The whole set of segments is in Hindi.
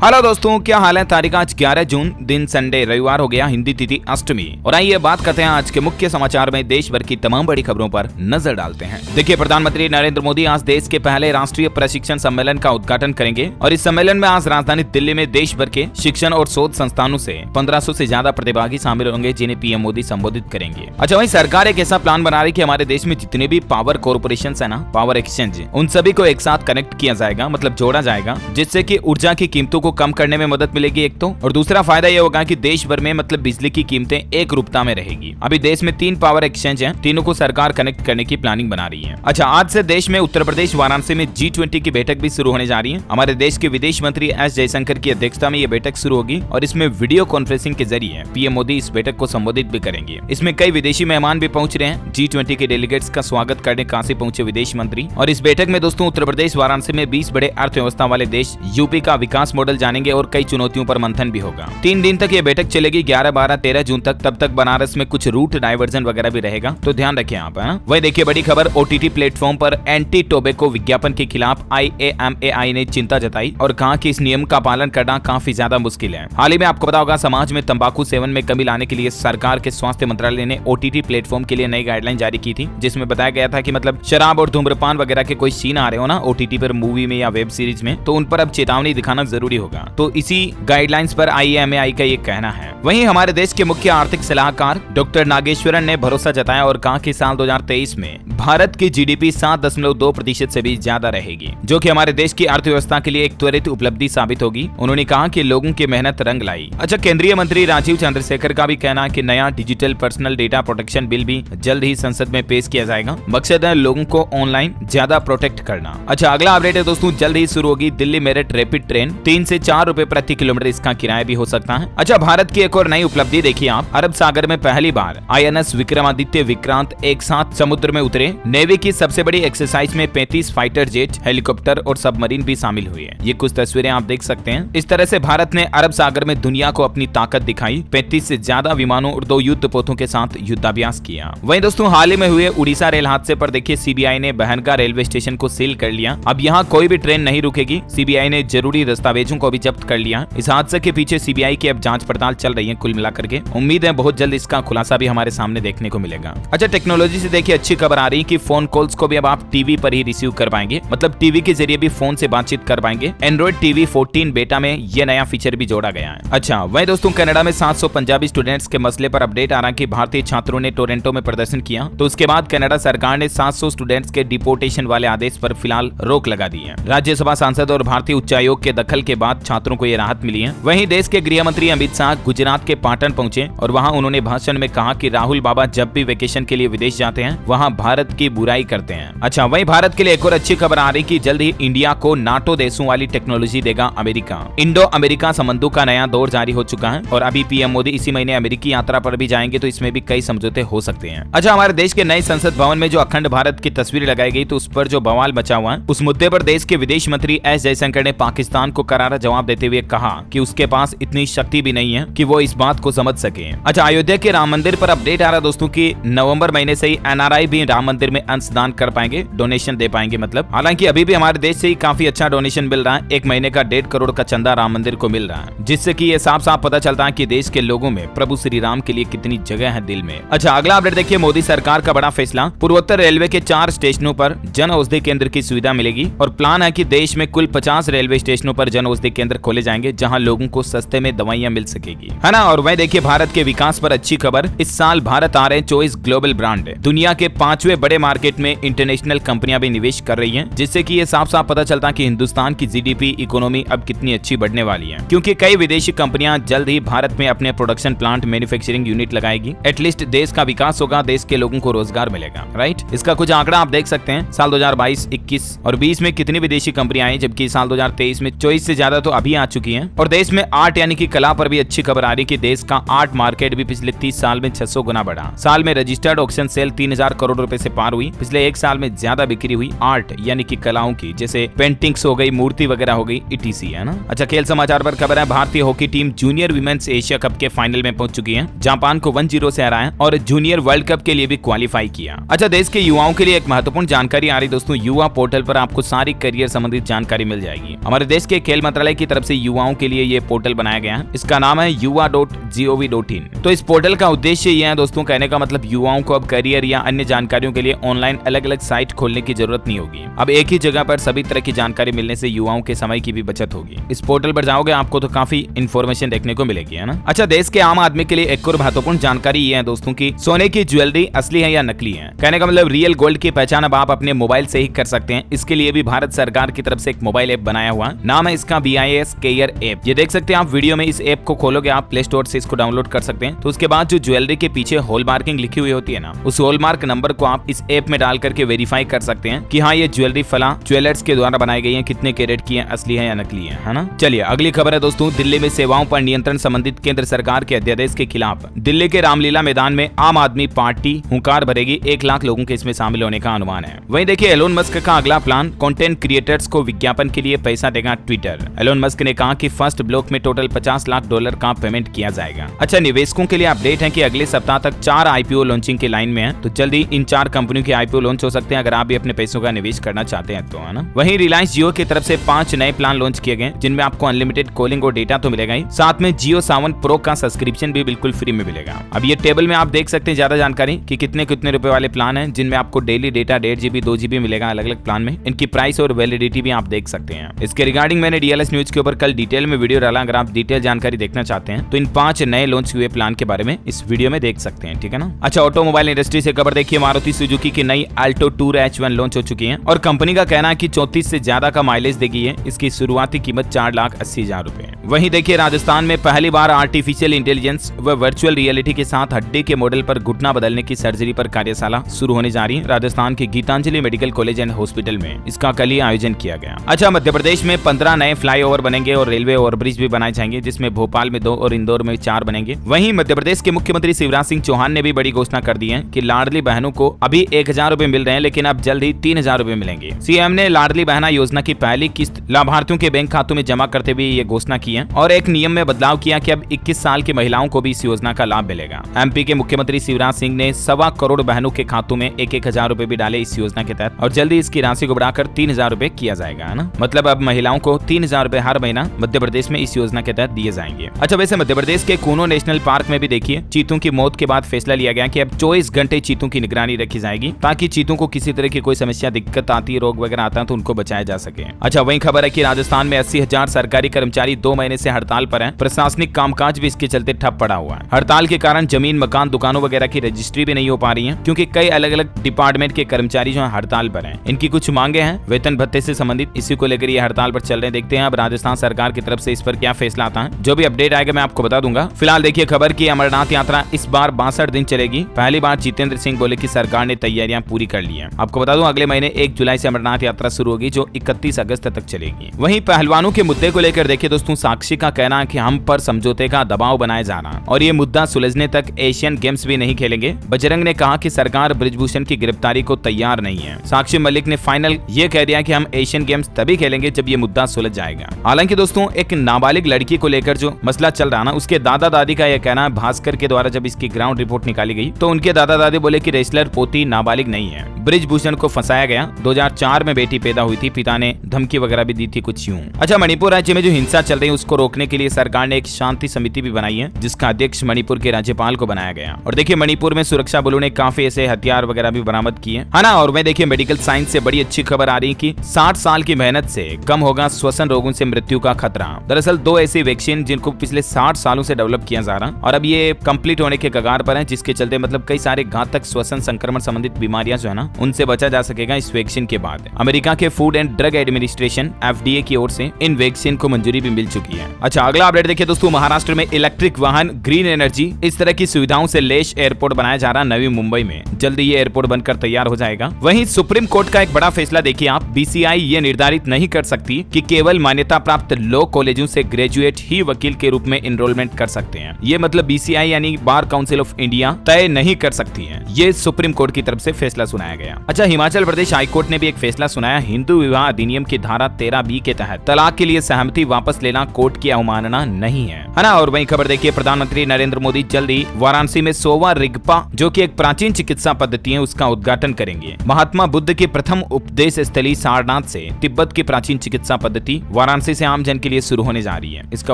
हेलो दोस्तों, क्या हाल है। तारीख आज 11 जून, दिन संडे, रविवार हो गया, हिंदी तिथि अष्टमी। और आइए बात करते हैं आज के मुख्य समाचार में देश भर की तमाम बड़ी खबरों पर नजर डालते हैं। देखिए, प्रधानमंत्री नरेंद्र मोदी आज देश के पहले राष्ट्रीय प्रशिक्षण सम्मेलन का उद्घाटन करेंगे और इस सम्मेलन में आज राजधानी दिल्ली में देश भर के शिक्षण और शोध संस्थानों से 1500 से ज्यादा प्रतिभागी शामिल होंगे, जिन्हें पीएम मोदी संबोधित करेंगे। अच्छा, वहीं सरकार एक ऐसा प्लान बना रही है कि हमारे देश में जितने भी पावर कॉर्पोरेशन है ना, पावर एक्सचेंज, उन सभी को एक साथ कनेक्ट किया जाएगा, मतलब जोड़ा जाएगा, जिससे कि ऊर्जा की कीमतों को कम करने में मदद मिलेगी एक तो, और दूसरा फायदा ये होगा कि देश भर में मतलब बिजली की कीमतें एक रूपता में रहेगी। अभी देश में 3 पावर एक्सचेंज हैं, तीनों को सरकार कनेक्ट करने की प्लानिंग बना रही है। अच्छा, आज से देश में उत्तर प्रदेश वाराणसी में G20 की बैठक भी शुरू होने जा रही है। हमारे देश के विदेश मंत्री एस जयशंकर की अध्यक्षता में ये बैठक शुरू होगी और इसमें वीडियो कॉन्फ्रेंसिंग के जरिए पीएम मोदी इस बैठक को संबोधित भी करेंगे। इसमें कई विदेशी मेहमान भी पहुंच रहे हैं। G20 के डेलीगेट्स का स्वागत करने काशी पहुंचे विदेश मंत्री। और इस बैठक में दोस्तों उत्तर प्रदेश वाराणसी में 20 बड़े अर्थव्यवस्था वाले देश यूपी का विकास मॉडल जानेंगे और कई चुनौतियों पर मंथन भी होगा। 3 दिन तक ये बैठक चलेगी, 11, 12, 13 जून तक। तब तक बनारस में कुछ रूट डाइवर्जन वगैरह भी रहेगा, तो ध्यान रखें आप। वही देखिए, बड़ी खबर, ओटीटी प्लेटफॉर्म पर एंटी टोबैको विज्ञापन के खिलाफ IAMAI ने चिंता जताई और कहा कि इस नियम का पालन करना काफी ज्यादा मुश्किल है। हाल ही में आपको पता होगा, समाज में तंबाकू सेवन में कमी लाने के लिए सरकार के स्वास्थ्य मंत्रालय ने ओटीटी प्लेटफॉर्म के लिए नई गाइडलाइन जारी की थी, जिसमें बताया गया था कि मतलब शराब और धूम्रपान वगैरह के कोई सीन आ रहे हो ना ओटीटी पर, मूवी में या वेब सीरीज में, तो उन पर अब चेतावनी दिखाना जरूरी होगा। तो इसी गाइडलाइंस पर IAMAI का ये कहना है। वहीं हमारे देश के मुख्य आर्थिक सलाहकार डॉक्टर नागेश्वरन ने भरोसा जताया और कहा कि साल 2023 में भारत की GDP 7.2% से भी ज्यादा रहेगी, जो कि हमारे देश की अर्थव्यवस्था के लिए एक त्वरित उपलब्धि साबित होगी। उन्होंने कहा कि लोगों की मेहनत रंग लाई। अच्छा, केंद्रीय मंत्री राजीव चंद्रशेखर का भी कहना है कि नया digital personal data protection bill भी जल्द ही संसद में पेश किया जाएगा। मकसद है लोगों को ऑनलाइन ज्यादा प्रोटेक्ट करना। अच्छा, अगला अपडेट है दोस्तों, जल्द ही शुरू होगी दिल्ली मेरठ रैपिड ट्रेन। 3 से 4 रुपए प्रति किलोमीटर इसका किराया भी हो सकता है। अच्छा, भारत की एक और नई उपलब्धि देखिए आप, अरब सागर में पहली बार INS विक्रमादित्य विक्रांत एक साथ समुद्र में उतरे। नेवी की सबसे बड़ी एक्सरसाइज में 35 फाइटर जेट, हेलीकॉप्टर और सबमरीन भी शामिल हुए हैं। ये कुछ तस्वीरें आप देख सकते हैं। इस तरह से भारत ने अरब सागर में दुनिया को अपनी ताकत दिखाई। 35 से ज्यादा विमानों और 2 युद्धपोतों के साथ युद्धाभ्यास किया। वहीं दोस्तों हाल ही में हुए उड़ीसा रेल हादसे पर देखिए, CBI ने बहनगा रेलवे स्टेशन को सील कर लिया। अब यहाँ कोई भी ट्रेन नहीं रुकेगी। CBI ने जरूरी दस्तावेजों को भी जब्त कर लिया। इस हादसे के पीछे CBI की अब जांच पड़ताल चल रही है। कुल मिलाकर के उम्मीद है बहुत जल्द इसका खुलासा भी हमारे सामने देखने को मिलेगा। अच्छा, टेक्नोलॉजी से देखिए अच्छी खबर आ रही है कि फोन कॉल्स को भी अब आप टीवी पर ही रिसीव कर पाएंगे, मतलब टीवी के जरिए भी फोन से बातचीत कर पाएंगे। एंड्रॉइड TV 14 बेटा में ये नया फीचर भी जोड़ा गया है। अच्छा, वहीं दोस्तों कनाडा में 700 पंजाबी स्टूडेंट्स के मसले पर अपडेट आ रहा है कि भारतीय छात्रों ने टोरंटो में प्रदर्शन किया, तो उसके बाद कनाडा सरकार ने 700 स्टूडेंट्स के डिपोर्टेशन वाले आदेश पर फिलहाल रोक लगा दी है। राज्यसभा सांसद और भारतीय उच्चायोग के दखल के बाद छात्रों को ये राहत मिली है। वहीं देश के गृह मंत्री अमित शाह गुजरात के पाटन पहुंचे और वहां उन्होंने भाषण में कहा कि राहुल बाबा जब भी वेकेशन के लिए विदेश जाते हैं, वहां भारत की बुराई करते हैं। अच्छा, वहीं भारत के लिए एक और अच्छी खबर आ रही कि जल्द ही इंडिया को नाटो देशों वाली टेक्नोलॉजी देगा अमेरिका। इंडो अमेरिका संबंधों का नया दौर जारी हो चुका है और अभी पीएम मोदी इसी महीने अमेरिकी यात्रा पर भी जाएंगे, तो इसमें भी कई समझौते हो सकते हैं। अच्छा, हमारे देश के नए संसद भवन में जो अखंड भारत की तस्वीर लगाई गई, तो उस पर जो बवाल मचा हुआ है, उस मुद्दे पर देश के विदेश मंत्री एस जयशंकर ने पाकिस्तान को करारा जवाब देते हुए कहा कि उसके पास इतनी शक्ति भी नहीं है कि वो इस बात को समझ सके। अच्छा, अयोध्या के राम मंदिर पर अपडेट आ रहा है दोस्तों कि नवंबर महीने से ही NRI भी राम मंदिर में अंशदान कर पाएंगे, डोनेशन दे पाएंगे। मतलब हालांकि अभी भी हमारे देश से ही काफी अच्छा डोनेशन मिल रहा है। एक महीने का 1.5 करोड़ का चंदा राम मंदिर को मिल रहा है, जिससे कि ये साफ साफ पता चलता है कि देश के लोगों में प्रभु श्री राम के लिए कितनी जगह है दिल में। अच्छा, अगला अपडेट देखिए, मोदी सरकार का बड़ा फैसला, पूर्वोत्तर रेलवे के 4 स्टेशनों पर जन औषधि केंद्र की सुविधा मिलेगी और प्लान है कि देश में कुल 50 रेलवे स्टेशनों पर जन औषधि केंद्र खोले जाएंगे, जहां लोगों को सस्ते में दवाइयां मिल सकेगी, है ना। और वही देखिए, भारत के विकास पर अच्छी खबर, इस साल भारत आ रहे 24 ग्लोबल ब्रांड। दुनिया के 5वें बड़े मार्केट में इंटरनेशनल कंपनियां भी निवेश कर रही हैं, जिससे कि ये साफ साफ पता चलता है कि हिंदुस्तान की GDP इकोनॉमी अब कितनी अच्छी बढ़ने वाली है, क्योंकि कई विदेशी कंपनियां जल्द ही भारत में अपने प्रोडक्शन प्लांट, मैन्युफैक्चरिंग यूनिट लगाएगी। एटलीस्ट देश का विकास होगा, देश के लोगों को रोजगार मिलेगा, राइट। इसका कुछ आंकड़ा आप देख सकते हैं, साल 2022, 21 और 20 में कितनी विदेशी कंपनियां आई, जबकि साल 2023 में 24 से ज्यादा तो अभी आ चुकी हैं। और देश में आर्ट यानी कि कला पर भी अच्छी खबर आ रही कि देश का आर्ट मार्केट भी पिछले 30 साल में 600 गुना बढ़ा। साल में रजिस्टर्ड ऑक्शन सेल 3000 करोड़ रुपए से पार हुई। पिछले 1 साल में ज्यादा बिक्री हुई आर्ट यानी कि कलाओं की, जैसे पेंटिंग्स हो गई, मूर्ति वगैरह हो गई, etc है ना। अच्छा, खेल समाचार पर खबर है, भारतीय hockey team junior women's Asia cup के फाइनल में पहुंच चुकी है। जापान को 1-0 से हराया और जूनियर वर्ल्ड कप के लिए भी क्वालिफाई किया। अच्छा, देश के युवाओं के लिए एक महत्वपूर्ण जानकारी आ रही दोस्तों, युवा पोर्टल पर आपको सारी करियर संबंधित जानकारी मिल जाएगी। हमारे देश के खेल मंत्रालय की तरफ से युवाओं के लिए ये पोर्टल बनाया गया है। इसका नाम है yuva.gov.in। तो इस पोर्टल का उद्देश्य ये है दोस्तों, कहने का मतलब युवाओं को अब करियर या अन्य जानकारियों के लिए ऑनलाइन अलग अलग साइट खोलने की जरूरत नहीं होगी। अब एक ही जगह पर सभी तरह की जानकारी मिलने से युवाओं के समय की भी बचत होगी। इस पोर्टल पर जाओगे आपको तो काफी इंफॉर्मेशन देखने को मिलेगी, है ना। अच्छा, देश के आम आदमी के लिए एक और महत्वपूर्ण जानकारी ये है दोस्तों की सोने की ज्वेलरी असली है या नकली है। कहने का मतलब रियल गोल्ड की पहचान अब आप अपने मोबाइल से ही कर सकते हैं। इसके लिए भी भारत सरकार की तरफ से एक मोबाइल ऐप बनाया हुआ, नाम है इसका BIS केयर ऐप। ये देख सकते हैं आप वीडियो में, इस ऐप को खोलोगे आप प्ले स्टोर से इसको डाउनलोड कर सकते हैं। तो उसके बाद जो ज्वेलरी के पीछे हॉल मार्किंग लिखी हुई होती है ना, उस हॉल मार्क नंबर को आप इस ऐप में डाल करके वेरीफाई कर सकते हैं कि हाँ ये ज्वेलरी फला ज्वेलर्स के द्वारा बनाई गई है, कितने कैरेट की है, असली है या नकली है ना। चलिए अगली खबर है दोस्तों, दिल्ली में सेवाओं पर नियंत्रण संबंधित केंद्र सरकार के अध्यादेश के खिलाफ दिल्ली के रामलीला मैदान में आम आदमी पार्टी हुंकार भरेगी। 1 लाख लोगों के इसमें शामिल होने का अनुमान है। वहीं देखिए एलोन मस्क का अगला प्लान, कंटेंट क्रिएटर्स को विज्ञापन के लिए पैसा देगा ट्विटर। एलोन मस्क ने कहा कि फर्स्ट ब्लॉक में टोटल $50 लाख का पेमेंट किया जाएगा। अच्छा, निवेशकों के लिए अपडेट है कि अगले सप्ताह तक 4 IPO लॉन्चिंग की लाइन में है, तो जल्दी इन 4 कंपनियों के IPO लॉन्च हो सकते हैं अगर आप भी अपने पैसों का निवेश करना चाहते हैं तो, है ना। वहीं रिलायंस जियो की तरफ से 5 नए प्लान लॉन्च किए गए, जिनमें आपको अनलिमिटेड कॉलिंग और डेटा तो मिलेगा ही, साथ में जियो सावन प्रो का सब्सक्रिप्शन भी बिल्कुल फ्री में मिलेगा। अब ये टेबल में आप देख सकते हैं ज्यादा जानकारी कि कितने कितने रुपए वाले प्लान हैं, जिनमें आपको डेली डेटा 1.5 GB 2 GB मिलेगा अलग अलग प्लान में। इनकी प्राइस और वैलिडिटी भी आप देख सकते हैं। इसके रिगार्डिंग मैंने DLS न्यूज के ऊपर कल डिटेल में वीडियो डाला, अगर आप डिटेल जानकारी देखना चाहते हैं तो इन 5 नए लॉन्च हुए प्लान के बारे में इस वीडियो में देख सकते हैं, ठीक है ना। अच्छा, ऑटोमोबाइल इंडस्ट्री से खबर देखिए, मारुति सुजुकी की नई अल्टो टूर H1 लॉन्च हो चुकी है और कंपनी का कहना है कि 34 से ज्यादा का माइलेज देगी है। इसकी शुरुआती कीमत 4,80,000 रुपए। वहीं देखिए राजस्थान में पहली बार आर्टिफिशियल इंटेलिजेंस व वर्चुअल रियलिटी के साथ हड्डी के मॉडल पर घुटना बदलने की सर्जरी पर कार्यशाला शुरू होने जा रही है। राजस्थान के Gitanjali medical college and hospital में इसका कल ही आयोजन किया गया। अच्छा, मध्य प्रदेश में 15 नए फ्लाईओवर बनेंगे और रेलवे ओवरब्रिज भी बनाए जाएंगे, जिसमें भोपाल में 2 और इंदौर में 4 बनेंगे। वहीं मध्य प्रदेश के मुख्यमंत्री शिवराज सिंह चौहान ने भी बड़ी घोषणा कर दी है कि लाडली बहनों को अभी 1,000 रुपए मिल रहे हैं, लेकिन अब जल्द ही 3,000 रुपए मिलेंगे। सीएम ने लाडली बहना योजना की पहली किस्त लाभार्थियों के बैंक खातों में जमा करते हुए ये घोषणा की है और एक नियम में बदलाव किया कि अब 21 साल की महिलाओं को भी इस योजना का लाभ मिलेगा। MP के मुख्यमंत्री शिवराज सिंह ने 1.25 करोड़ बहनों के खातों में 1,000 रुपए भी डाले इस योजना के तहत और जल्दी इसकी राशि को बढ़ाकर 3,000 रुपए किया जाएगा, है ना। मतलब अब महिलाओं को 3,000 रुपए हर महीना मध्य प्रदेश में इस योजना के तहत दिए जाएंगे। अच्छा, वैसे मध्य प्रदेश के कूनो नेशनल पार्क में भी देखिए चीतों की मौत के बाद फैसला लिया गया कि अब 24 घंटे चीतों की निगरानी रखी जाएगी, ताकि चीतों को किसी तरह की कोई समस्या दिक्कत आती है, रोग वगैरह आता है तो उनको बचाया जा सके। अच्छा, वही खबर है कि राजस्थान में 80,000 सरकारी कर्मचारी 2 महीने से हड़ताल पर हैं। प्रशासनिक कामकाज भी इसके चलते ठप पड़ा हुआ है। हड़ताल के कारण जमीन, मकान, दुकानों वगैरह की रजिस्ट्री भी नहीं हो पा रही है, क्योंकि कई अलग अलग डिपार्टमेंट के कर्मचारी जो हड़ताल पर हैं। इनकी कुछ मांगे हैं वेतन भत्ते से संबंधित, इसी को लेकर ये हड़ताल पर चल रहे हैं। देखते हैं अब राजस्थान सरकार की तरफ से इस पर क्या फैसला आता है। जो भी अपडेट आएगा मैं आपको बता दूंगा। फिलहाल देखिए खबर की अमरनाथ यात्रा इस बार 62 दिन चलेगी। पहली बार जितेंद्र सिंह बोले कि सरकार ने तैयारियां पूरी कर ली है। आपको बता दूं अगले महीने 1 जुलाई से अमरनाथ यात्रा शुरू होगी, जो 31 अगस्त तक चलेगी। वहीं पहलवानों के मुद्दे को लेकर देखिए दोस्तों, साक्षी का कहना है कि हम पर समझौते का दबाव बनाया जा रहा और ये मुद्दा सुलझने तक एशियन गेम्स भी नहीं खेलेंगे। बजरंग ने कहा कि सरकार बृजभूषण की गिरफ्तारी को तैयार नहीं है। साक्षी मलिक ने फाइनल ये कह दिया कि हम एशियन गेम्स तभी खेलेंगे जब ये मुद्दा सुलझ जाएगा। हालांकि दोस्तों एक नाबालिग लड़की को लेकर जो मसला चल रहा ना, उसके दादा दादी का यह कहना है, भास्कर के द्वारा जब इसकी ग्राउंड रिपोर्ट निकाली गई तो उनके दादा दादी बोले कि रेसलर पोती नाबालिग नहीं है, बृजभूषण को फंसाया गया। 2004 में बेटी पैदा हुई थी, पिता ने धमकी वगैरह भी दी थी कुछ यूं। अच्छा, मणिपुर राज्य में जो हिंसा चल रही है उसको रोकने के लिए सरकार ने एक शांति समिति भी बनाई है, जिसका अध्यक्ष मणिपुर के राज्यपाल को बनाया गया। और देखिए मणिपुर में सुरक्षा बलों ने काफी ऐसे हथियार वगैरह भी बरामद किए, है ना। और मैं देखिए मेडिकल साइंस से बड़ी अच्छी खबर आ रही है कि 60 साल की मेहनत से कम होगा श्वसन रोगों से मृत्यु का खतरा। दरअसल 2 ऐसी वैक्सीन जिनको पिछले 60 सालों से डेवलप किया जा रहा और अब ये कंप्लीट होने के कगार पर है, जिसके चलते मतलब कई सारे घातक श्वसन संक्रमण संबंधित बीमारियां जो है ना, उनसे बचा जा सकेगा इस वैक्सीन के बाद। अमेरिका के food and drug administration FDA की ओर से इन वैक्सीन को मंजूरी भी मिल चुकी है। अच्छा, अगला अपडेट देखिए दोस्तों, महाराष्ट्र में इलेक्ट्रिक वाहन, ग्रीन एनर्जी, इस तरह की सुविधाओं से लेश एयरपोर्ट बनाया जा रहा नवी मुंबई में। जल्दी ये एयरपोर्ट बनकर तैयार हो जाएगा। वहीं सुप्रीम कोर्ट का एक बड़ा फैसला देखिए आप, BCI ये निर्धारित नहीं कर सकती कि केवल मान्यता प्राप्त लॉ कॉलेजों से ग्रेजुएट ही वकील के रूप में एनरोलमेंट कर सकते हैं। ये मतलब BCI यानी बार काउंसिल ऑफ इंडिया तय नहीं कर सकती है। ये सुप्रीम कोर्ट की तरफ से फैसला सुनाया गया। अच्छा, हिमाचल प्रदेश हाईकोर्ट ने भी एक फैसला सुनाया। हिंदू विवाह अधिनियम की धारा 13B के तहत तलाक के लिए सहमति वापस लेना कोर्ट की अवमानना नहीं है ना। और वही खबर देखिए, प्रधानमंत्री नरेंद्र मोदी जल्दी वाराणसी में 100वां रिगपा, जो कि एक प्राचीन चिकित्सा पद्धति है, उसका उद्घाटन करेंगे। महात्मा बुद्ध के प्रथम उपदेश स्थली सारनाथ से तिब्बत की प्राचीन चिकित्सा पद्धति वाराणसी से आम जन के लिए शुरू होने जा रही है। इसका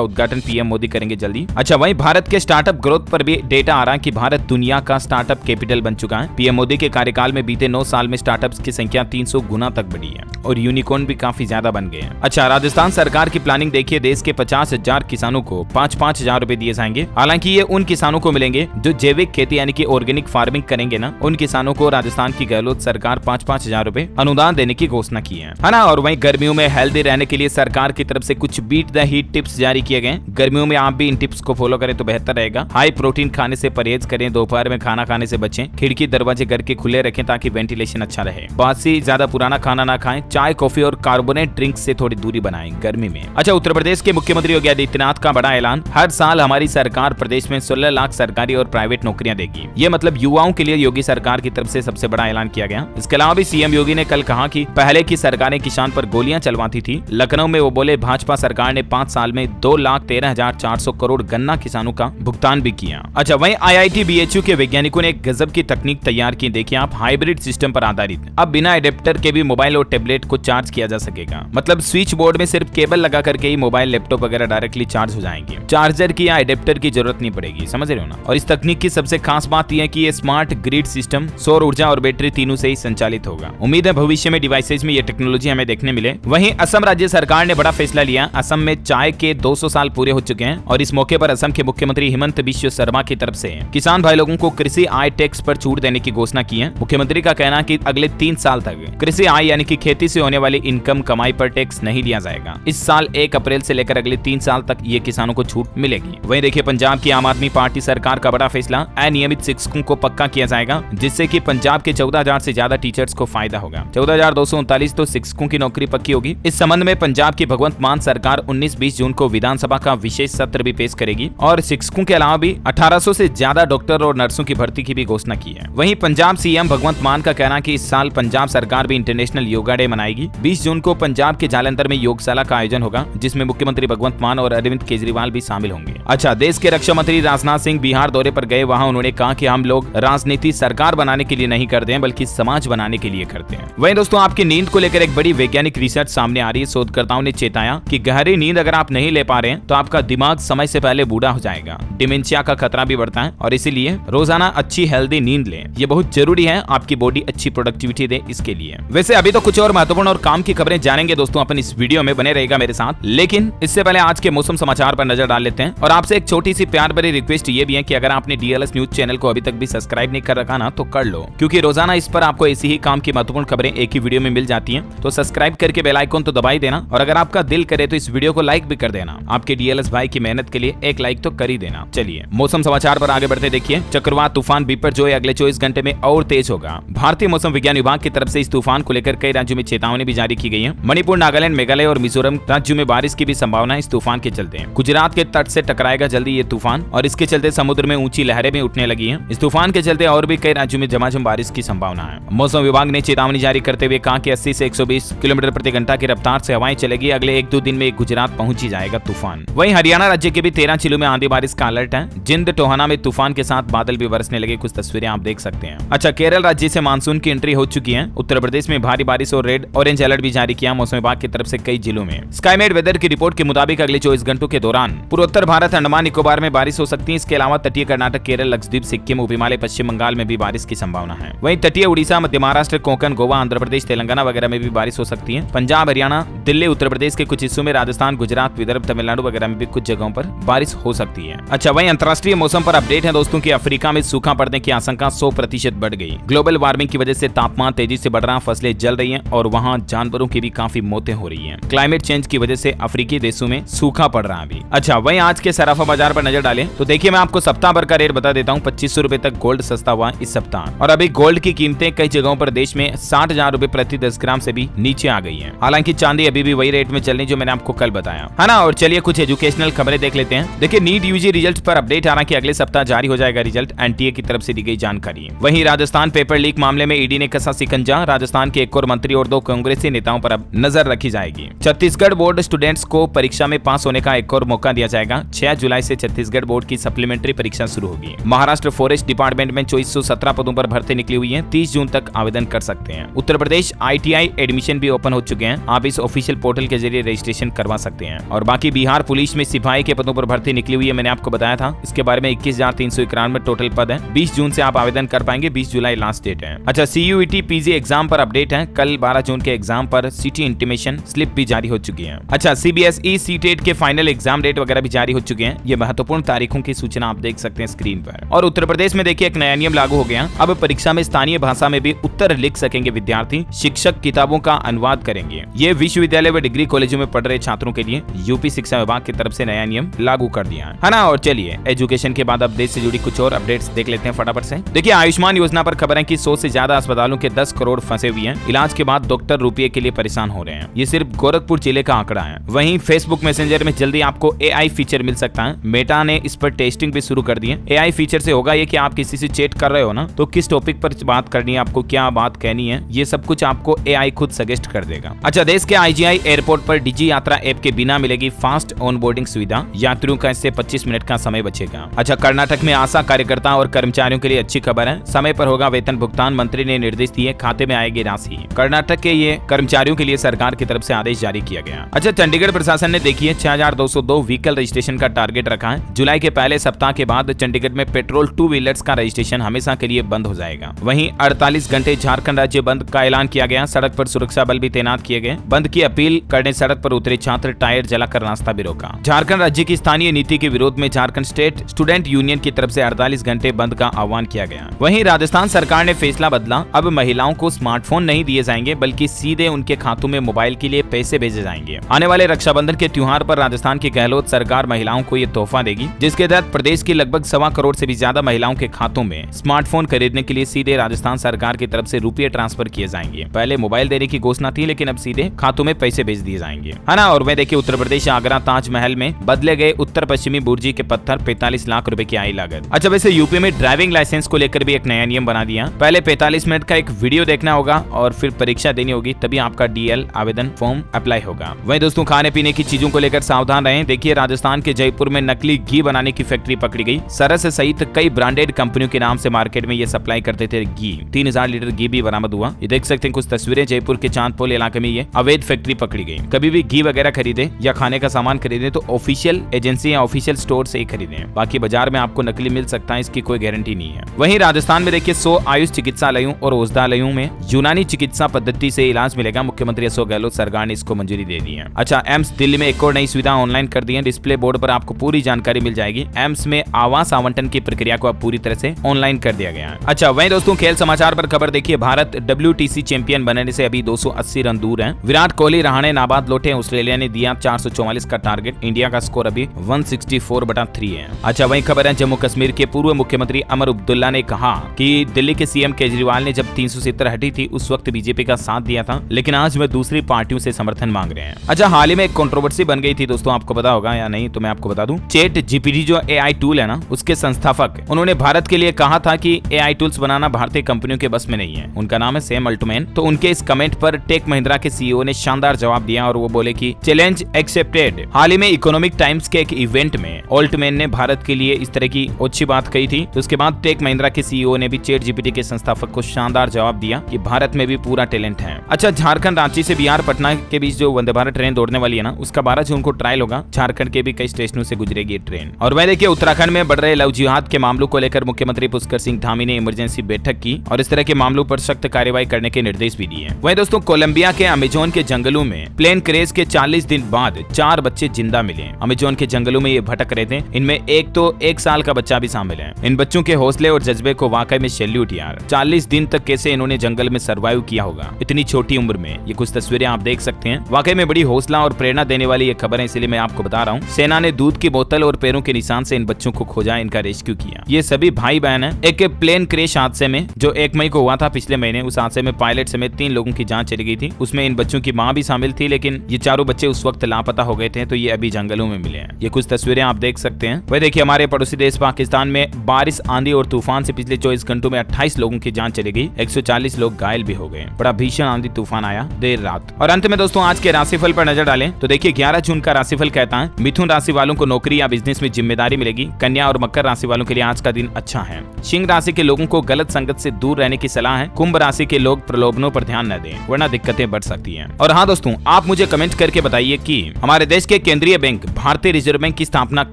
उद्घाटन पीएम मोदी करेंगे जल्दी। अच्छा, वहीं भारत के स्टार्टअप ग्रोथ पर भी डेटा आ रहा है कि भारत दुनिया का स्टार्टअप कैपिटल बन चुका है। पीएम मोदी के कार्यकाल में बीते 9 साल में स्टार्टअप्स की संख्या 300 गुना तक बढ़ी है और यूनिकॉर्न भी काफी ज्यादा बन गए हैं। अच्छा, राजस्थान सरकार की प्लानिंग देखिए, देश के 50,000 किसानों को 5-5 हजार रुपए दिए जाएंगे। हालांकि ये उन किसानों को मिलेंगे जो जैविक खेती यानी कि ऑर्गेनिक फार्मिंग करेंगे ना, उन किसानों को राजस्थान की गहलोत सरकार 5-5 हजार रुपए अनुदान देने की घोषणा की है ना। और वहीं गर्मियों में हेल्दी रहने के लिए सरकार की तरफ से कुछ बीट द हीट टिप्स जारी किए गए। गर्मियों में आप भी इन टिप्स को फॉलो करें तो बेहतर रहेगा। हाई प्रोटीन खाने से परहेज करें, दोपहर में खाना खाने से बचें, खिड़की दरवाजे घर के खुले रखें ताकि वेंटिलेशन अच्छा रहे, बासी ज्यादा पुराना खाना ना खाएं, चाय कॉफी और कार्बोनेट ड्रिंक से थोड़ी दूरी बनाएं गर्मी में। अच्छा, उत्तर प्रदेश के मुख्यमंत्री योगी आदित्यनाथ का बड़ा ऐलान। हर साल हमारी सरकार प्रदेश में 16 लाख सरकारी और प्राइवेट नौकरियां देगी। ये मतलब युवाओं के लिए योगी सरकार की तरफ से सबसे बड़ा ऐलान किया गया। इसके अलावा भी सीएम योगी ने कल कहा कि पहले की सरकारें किसान पर गोलियां चलवाती थी। लखनऊ में वो बोले, भाजपा सरकार ने 5 साल में 2,13,400 करोड़ गन्ना किसानों का भुगतान भी किया। अच्छा, वहीं IIT BHU के वैज्ञानिकों ने एक गजब की तकनीक तैयार की। देखिए आप, हाइब्रिड सिस्टम पर आधारित। अब बिना एडेप्टर के भी मोबाइल और टैबलेट को चार्ज किया जा सकेगा। मतलब स्विच बोर्ड में सिर्फ केबल लगा करके ही मोबाइल, लैपटॉप वगैरह डायरेक्टली चार्ज हो जाएंगे। चार्जर की या एडेप्टर की जरूरत नहीं पड़ेगी, समझ रहे हो ना। और इस तकनीक की सबसे खास बात यह है कि ये स्मार्ट ग्रिड सिस्टम सौर ऊर्जा और बैटरी तीनों से ही संचालित होगा। उम्मीद है भविष्य में डिवाइसेज में ये टेक्नोलॉजी हमें देखने मिले। वहीं असम राज्य सरकार ने बड़ा फैसला लिया। असम में चाय के 200 साल पूरे हो चुके हैं और इस मौके पर असम के मुख्यमंत्री हिमंत बिश्व शर्मा की तरफ से किसान भाई लोगों को कृषि आय टैक्स पर छूट देने की घोषणा की है। मुख्यमंत्री का कहना है कि अगले 3 साल तक कृषि आय यानी कि खेती से होने वाली इनकम कमाई पर टैक्स नहीं लिया जाएगा। इस साल 1 अप्रैल से लेकर अगले 3 साल तक ये किसानों को छूट मिलेगी। वहीं देखिए, पंजाब की आम आदमी पार्टी सरकार का बड़ा फैसला। अनियमित शिक्षकों को पक्का किया जाएगा, जिससे कि पंजाब के 14,000 से ज्यादा टीचर्स को फायदा होगा। 14,239 तो शिक्षकों की नौकरी पक्की होगी। इस संबंध में पंजाब की भगवंत मान सरकार 19-20 जून को विधानसभा का विशेष सत्र भी पेश करेगी और शिक्षकों के अलावा भी 1800 से ज्यादा डॉक्टर और नर्सों की भर्ती की भी घोषणा की है। वहीं पंजाब सीएम भगवंत मान का कहना कि इस साल पंजाब सरकार भी इंटरनेशनल योगा डे मनाएगी। 20 जून को पंजाब के जालंधर में योगशाला का आयोजन होगा, जिसमें मुख्यमंत्री भगवंत मान और अरविंद केजरीवाल भी शामिल होंगे। अच्छा, देश के रक्षा मंत्री राजनाथ सिंह बिहार दौरे पर गए। वहां उन्होंने कहा कि हम लोग राजनीति सरकार बनाने के लिए नहीं करते हैं, बल्कि समाज बनाने के लिए करते हैं। वहीं दोस्तों, आपकी नींद को लेकर एक बड़ी वैज्ञानिक रिसर्च सामने आ रही है। शोधकर्ताओं ने चेताया कि गहरी नींद अगर आप नहीं ले पा रहे हैं तो आपका दिमाग समय से पहले बूढ़ा हो जाएगा, डिमेंशिया का खतरा भी बढ़ता है और इसीलिए रोजाना अच्छी हेल्दी नींद लें। ये बहुत जरूरी है, आपकी बॉडी अच्छी प्रोडक्टिविटी दे इसके लिए। वैसे अभी तो कुछ और महत्वपूर्ण और काम की खबरें जानेंगे दोस्तों अपन इस वीडियो में, बने रहेगा मेरे साथ। लेकिन इससे पहले आज के मौसम समाचार पर नजर डाल लेते हैं और आपसे एक छोटी सी प्यार भरी रिक्वेस्ट ये भी है कि अगर आपने DLS न्यूज चैनल को अभी तक भी सब्सक्राइब नहीं कर रखा ना तो कर लो, क्योंकि रोजाना इस पर आपको ऐसी ही काम की महत्वपूर्ण खबरें एक ही वीडियो में मिल जाती हैं। तो सब्सक्राइब करके बेल आइकन तो दबा ही देना और अगर आपका दिल करे तो इस वीडियो को लाइक भी कर देना। आपके DLS भाई की मेहनत के लिए एक लाइक तो कर ही देना। चलिए मौसम समाचार पर आगे बढ़ते। देखिए, चक्रवात तूफान बिपरजॉय अगले 24 घंटे में और तेज होगा। भारतीय मौसम विज्ञान विभाग की तरफ से इस तूफान को लेकर कई राज्यों में चेतावनी भी जारी की गई है। मणिपुर, नागालैंड, मेघालय और मिजोरम राज्यों में बारिश की भी संभावना इस तूफान के चलते हैं। गुजरात के तट से टकराएगा जल्दी ये तूफान और इसके चलते समुद्र में ऊंची लहरें भी उठने लगी हैं। इस तूफान के चलते और भी कई राज्यों में झमाझम बारिश की संभावना है। मौसम विभाग ने चेतावनी जारी करते हुए कहा कि 80 से 120 किलोमीटर प्रति घंटा की रफ्तार से हवाएं चलेगी। अगले 1-2 दिन में गुजरात पहुंच ही जाएगा तूफान। वहीं हरियाणा राज्य के भी 13 जिलों में आंधी बारिश का अलर्ट है। जिंद, टोहाना में तूफान के साथ बादल भी बरसने लगे, कुछ तस्वीरें आप देख सकते हैं। अच्छा, केरल राज्य से मानसून की एंट्री हो चुकी है। उत्तर प्रदेश में भारी बारिश और रेड ऑरेंज अलर्ट भी जारी किया मौसम विभाग की तरफ से कई जिलों में। स्काईमेट वेदर की रिपोर्ट के मुताबिक अगले 24 घंटों के दौरान पूर्वोत्तर भारत, अंडमान निकोबार में बारिश हो सकती है। इसके अलावा तटीय कर्नाटक, केरल, लक्षद्वीप, सिक्किम, उप हिमालय, पश्चिम बंगाल में भी बारिश की संभावना है। वहीं तटीय उड़ीसा, मध्य महाराष्ट्र, कोंकण, गोवा, आंध्र प्रदेश, तेलंगाना वगैरह में भी बारिश हो सकती है। पंजाब, हरियाणा, दिल्ली, उत्तर प्रदेश के कुछ हिस्सों में, राजस्थान, गुजरात, विदर्भ, तमिलनाडु वगैरह में भी कुछ जगहों पर बारिश हो सकती है। अच्छा, वहीं अंतर्राष्ट्रीय मौसम पर अपडेट है दोस्तों कि अफ्रीका में सूखा पड़ने की आशंका 100% बढ़ गई। ग्लोबल वार्मिंग की वजह से तापमान तेजी से बढ़ रहा, फसलें जल रही हैं और वहां जानवरों की भी काफी मौतें हो रही हैं। क्लाइमेट चेंज की वजह से अफ्रीकी देशों में सूखा पड़ रहा है अभी। अच्छा, वहीं आज के सराफा बाजार पर नजर डालें तो देखिए मैं आपको सप्ताह भर का रेट बता देता हूँ। 2500 रुपए तक गोल्ड सस्ता हुआ इस सप्ताह और अभी गोल्ड की कीमतें कई जगहों पर देश में 60,000 रुपए प्रति 10 ग्राम से भी नीचे आ गई है। हालांकि चांदी अभी भी वही रेट में चल रही जो मैंने आपको कल बताया है ना। और चलिए कुछ एजुकेशनल खबरें देख लेते हैं। देखिए नीट यूजी रिजल्ट पर अपडेट आ रहा कि अगले सप्ताह जारी हो जाएगा रिजल्ट, एनटीए की तरफ से दी गई जानकारी। वहीं राजस्थान पेपर लीक मामले में ईडी ने कसा शिकंजा, राजस्थान के एक और मंत्री और 2 कांग्रेसी नेताओं पर अब नजर रखी जाएगी। छत्तीसगढ़ बोर्ड स्टूडेंट्स को परीक्षा में पास होने का एक और मौका दिया जाएगा। 6 जुलाई से छत्तीसगढ़ बोर्ड की सप्लीमेंट्री परीक्षा शुरू होगी। महाराष्ट्र फॉरेस्ट डिपार्टमेंट में 2417 पदों पर भर्ती निकली हुई है। 30 जून तक आवेदन कर सकते हैं। उत्तर प्रदेश ITI एडमिशन भी ओपन हो चुके हैं। आप इस ऑफिशियल पोर्टल के जरिए रजिस्ट्रेशन करवा सकते हैं। और बाकी बिहार पुलिस में सिपाही के पदों पर भर्ती निकली हुई है, मैंने आपको बताया था। इसके बारे में 21,391 टोटल पद है। 20 जून से आप आवेदन कर पाएंगे, 20 जुलाई लास्ट डेट है। अच्छा, CUET PG एग्जाम पर अपडेट है। कल 12 जून के एग्जाम पर सिटी इंटीमेशन स्लिप भी जारी हो चुकी है। अच्छा, CBSE CTET के फाइनल एग्जाम डेट वगैरह भी जारी हो चुके हैं। ये महत्वपूर्ण तारीखों की सूचना आप देख सकते हैं स्क्रीन पर। और उत्तर प्रदेश में देखिए एक नया नियम लागू हो गया। अब परीक्षा में स्थानीय भाषा में भी उत्तर लिख सकेंगे विद्यार्थी। शिक्षक किताबों का अनुवाद करेंगे। ये विश्वविद्यालय व डिग्री कॉलेजों में पढ़ रहे छात्रों के लिए यूपी शिक्षा विभाग की तरफ से नया नियम लागू कर दिया है ना। और चलिए एजुकेशन के बाद अब देश से जुड़ी कुछ और अपडेट्स देख लेते हैं फटाफट से। देखिए आयुष्मान योजना पर खबर है कि 100 से ज्यादा अस्पतालों के 10 करोड़ फंसे हुए हैं। इलाज के बाद डॉक्टर रुपये के लिए परेशान हो रहे हैं। ये सिर्फ गोरखपुर जिले का आंकड़ा है। वहीं फेसबुक मैसेंजर में जल्दी आपको AI फीचर मिल सकता है। मेटा ने इस पर टेस्टिंग भी शुरू कर दी है। AI फीचर से होगा ये कि आप किसी से चैट कर रहे हो ना, तो किस टॉपिक पर बात करनी है, आपको क्या बात कहनी है, ये सब कुछ आपको AI खुद सजेस्ट कर देगा। अच्छा, देश के IGI एयरपोर्ट पर डिजी यात्रा ऐप के बिना मिलेगी फास्ट ऑन बोर्डिंग सुविधा। यात्रियों का इससे 25 मिनट का समय बचेगा। अच्छा, कर्नाटक में आशा कार्यकर्ता और कर्मचारियों के लिए अच्छी खबर है। समय पर होगा वेतन भुगतान, मंत्री ने निर्देश दिए, खाते में आएगी राशि। कर्नाटक के ये कर्मचारियों के लिए सरकार की तरफ से आदेश जारी किया गया। अच्छा, चंडीगढ़ प्रशासन ने देखिए 6202 व्हीकल रजिस्ट्रेशन का टारगेट रखा है। जुलाई के पहले सप्ताह के बाद चंडीगढ़ में पेट्रोल 2 व्हीलर्स का रजिस्ट्रेशन हमेशा के लिए बंद हो जाएगा। वहीं 48 घंटे झारखंड राज्य बंद का ऐलान किया गया। सड़क पर सुरक्षा बल भी तैनात किए गए। बंद की अपील करने सड़क पर उतरे छात्र, टायर जलाकर रास्ता भी रोका। झारखंड राज्य की स्थानीय नीति के विरोध में झारखंड स्टेट स्टूडेंट यूनियन की तरफ से 48 घंटे बंद का आह्वान किया गया। वहीं राजस्थान सरकार ने फैसला बदला। अब महिलाओं को स्मार्टफोन नहीं दिए जाएंगे, बल्कि सीधे उनके खातों में मोबाइल के लिए पैसे भेजे जाएंगे। आने वाले रक्षाबंधन के त्योहार पर राजस्थान की गहलोत सरकार महिलाओं को ये तोहफा देगी, जिसके तहत प्रदेश की लगभग 1.25 करोड़ से भी ज्यादा महिलाओं के खातों में स्मार्टफोन खरीदने के लिए सीधे राजस्थान सरकार की तरफ से रुपये ट्रांसफर किए जाएंगे। पहले मोबाइल देने की घोषणा थी, लेकिन अब सीधे खातों में पैसे भेज दिए जाएंगे, है ना। और वह देखिए उत्तर प्रदेश आगरा ताजमहल में बदले गए उत्तर पश्चिमी बुर्जी के पत्थर, 45 लाख रुपए की आई लागत। अच्छा, वैसे यूपी में ड्राइविंग लाइसेंस को लेकर भी एक नया नियम बना दिया। पहले 45 मिनट का एक वीडियो देखना होगा और फिर परीक्षा देनी होगी, तभी आपका DL आवेदन फॉर्म अप्लाई होगा। वहीं दोस्तों खाने पीने की चीजों को लेकर सावधान रहें। देखिए राजस्थान के जयपुर में नकली घी बनाने की फैक्ट्री पकड़ी गई। सरस सहित कई ब्रांडेड कंपनियों के नाम से मार्केट में ये सप्लाई करते थे घी। 3000 लीटर घी भी बरामद हुआ। ये देख सकते हैं कुछ तस्वीरें। जयपुर के चांदपोल इलाके में ये अवैध फैक्ट्री पकड़ी गई। कभी भी घी वगैरह खरीदे या खाने का सामान खरीदे तो ऑफिशियल एजेंसी या ऑफिशियल स्टोर से ही खरीदे। बाकी बाजार में आपको नकली मिल सकता है, इसकी कोई गारंटी नहीं है। वहीं राजस्थान में देखिए 100 आयुष चिकित्सालयों और औषधालयों में यूनानी चिकित्सा पद्धति से इलाज मिलेगा। मुख्यमंत्री अशोक गहलोत सरकार ने इसको मंजूरी दे दी है। अच्छा, एम्स दिल्ली में एक और नई सुविधा ऑनलाइन कर दी है। डिस्प्ले बोर्ड पर आपको पूरी जानकारी मिल जाएगी। एम्स में आवास आवंटन की प्रक्रिया को अब पूरी तरह से ऑनलाइन कर दिया गया है। अच्छा, वहीं दोस्तों खेल समाचार पर खबर देखिए। भारत WTC चैंपियन बनने से अभी 280 रन दूर है। विराट कोहली रहाणे नाबाद लौटे। ऑस्ट्रेलिया ने दिया 444 का टारगेट। इंडिया का स्कोर अभी 164/3 है। अच्छा, वहीं खबर है जम्मू कश्मीर के पूर्व मुख्यमंत्री अमर अब्दुल्ला ने कहा कि दिल्ली के CM केजरीवाल ने जब 370 हटी थी उस वक्त बीजेपी का साथ दिया था, लेकिन आज वह दूसरी पार्टियों से समर्थन मांग रहे हैं। अच्छा, हाल ही में एक कंट्रोवर्सी बन गई थी दोस्तों, आपको पता होगा या नहीं तो मैं आपको बता दूं। ChatGPT जो AI टूल है ना, उसके संस्थापक उन्होंने भारत के लिए कहा था कि AI टूल्स बनाना भारतीय कंपनियों के बस में नहीं है। उनका नाम है सैम अल्टमैन। तो उनके इस कमेंट पर टेक महिंद्रा के CEO ने शानदार जवाब दिया और वो बोले कि चैलेंज एक्सेप्टेड। हाल ही में इकोनॉमिक टाइम्स के एक इवेंट में अल्टमैन ने भारत के लिए इस तरह की अच्छी बात कही थी। तो उसके बाद टेक महिंद्रा के CEO ने भी ChatGPT के संस्थापक को शानदार जवाब दिया कि भारत में भी पूरा टैलेंट है। अच्छा, झारखंड रांची से बिहार पटना के बीच जो वंदे भारत ट्रेन दौड़ने वाली है ना, उसका 12 जून को ट्रायल होगा। झारखंड के भी कई स्टेशनों से गुजरेगी ये ट्रेन। और वह देखिए उत्तराखंड में बढ़ रहे लव जिहाद के मामलों को लेकर मुख्यमंत्री पुष्कर सिंह धामी ने इमरजेंसी बैठक की और इस तरह के मामलों पर सख्त कार्रवाई करने के निर्देश भी दिए। वहीं दोस्तों कोलंबिया के अमेजोन के जंगलों में प्लेन क्रैश के 40 दिन बाद 4 बच्चे जिंदा मिले। अमेजोन के जंगलों में ये भटक रहे थे। इनमें एक तो 1 साल का बच्चा भी शामिल है। इन बच्चों के हौसले और जज्बे को वाकई में सैल्यूट यार। 40 दिन तक कैसे इन्होंने जंगल में सर्वाइव किया होगा इतनी छोटी उम्र में। ये कुछ तस्वीरें आप देख सकते हैं। वाकई में बड़ी हौसला और प्रेरणा देने वाली ये खबर है, इसलिए मैं आपको बता रहा हूँ। सेना ने दूध की बोतल और पैरों के निशान से इन बच्चों को खोजा, इनका रेस्क्यू किया। ये सभी भाई बहन है। एक प्लेन क्रैश हादसे में जो 1 मई को हुआ था पिछले महीने, उस हादसे में पायलट समेत 3 लोगों की जान चली गई थी। उसमें इन बच्चों की मां भी शामिल थी, लेकिन ये चारों बच्चे उस वक्त लापता हो गए थे, तो ये अभी जंगलों में मिले हैं। ये कुछ तस्वीरें आप देख सकते हैं। वह देखिए, हमारे पड़ोसी देश पाकिस्तान में बारिश, आंधी और तूफान से पिछले 24 घंटों में 28 लोगों की जान चली गई, 140 लोग घायल भी हो गए। बड़ा भीषण आंधी तूफान आया देर रात। और अंत में दोस्तों आज के राशिफल पर नजर डालें तो देखिए 11 जून का राशिफल कहता है मिथुन राशि वालों को नौकरी या बिजनेस में जिम्मेदारी मिलेगी। कन्या और मकर राशि वालों के लिए आज का दिन अच्छा है। सिंह राशि के लोगों को गलत संगत से दूर रहने की सलाह है। कुंभ राशि के लोग प्रलोभनों पर ध्यान न दें, वरना दिक्कतें बढ़ सकती हैं। और हाँ दोस्तों, आप मुझे कमेंट करके बताइए कि हमारे देश के केंद्रीय बैंक भारतीय रिजर्व बैंक की स्थापना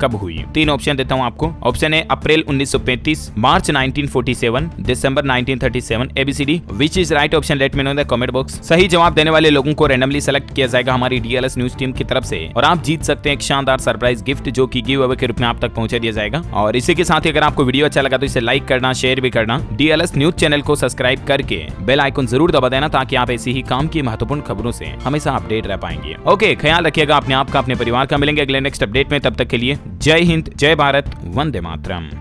कब हुई। 3 ऑप्शन देता हूँ आपको। Option A April 1935, March 1947, December 1937, ABCD। Which is right option? Let me know in the comment box. सही जवाब देने वाले लोगों को रैंडमली सेलेक्ट किया जाएगा हमारी DLS न्यूज टीम की तरफ से, और आप जीत सकते हैं एक शानदार सरप्राइज गिफ्ट जो कि गिव अवे के रूप में आप तक पहुंचा दिया जाएगा। और इसी के साथ ही अगर आपको वीडियो अच्छा लगा तो इसे लाइक करना, शेयर भी करना। DLS न्यूज चैनल को सब्सक्राइब करके बेल आइकन जरूर दबा देना, ताकि आप ऐसी ही काम की महत्वपूर्ण खबरों से हमेशा अपडेट रह पाएंगे। ओके, ख्याल रखिएगा अपने आप का, अपने परिवार का। मिलेंगे अगले नेक्स्ट अपडेट में, तब तक के लिए जय हिंद, जय भारत, वंदे मातरम।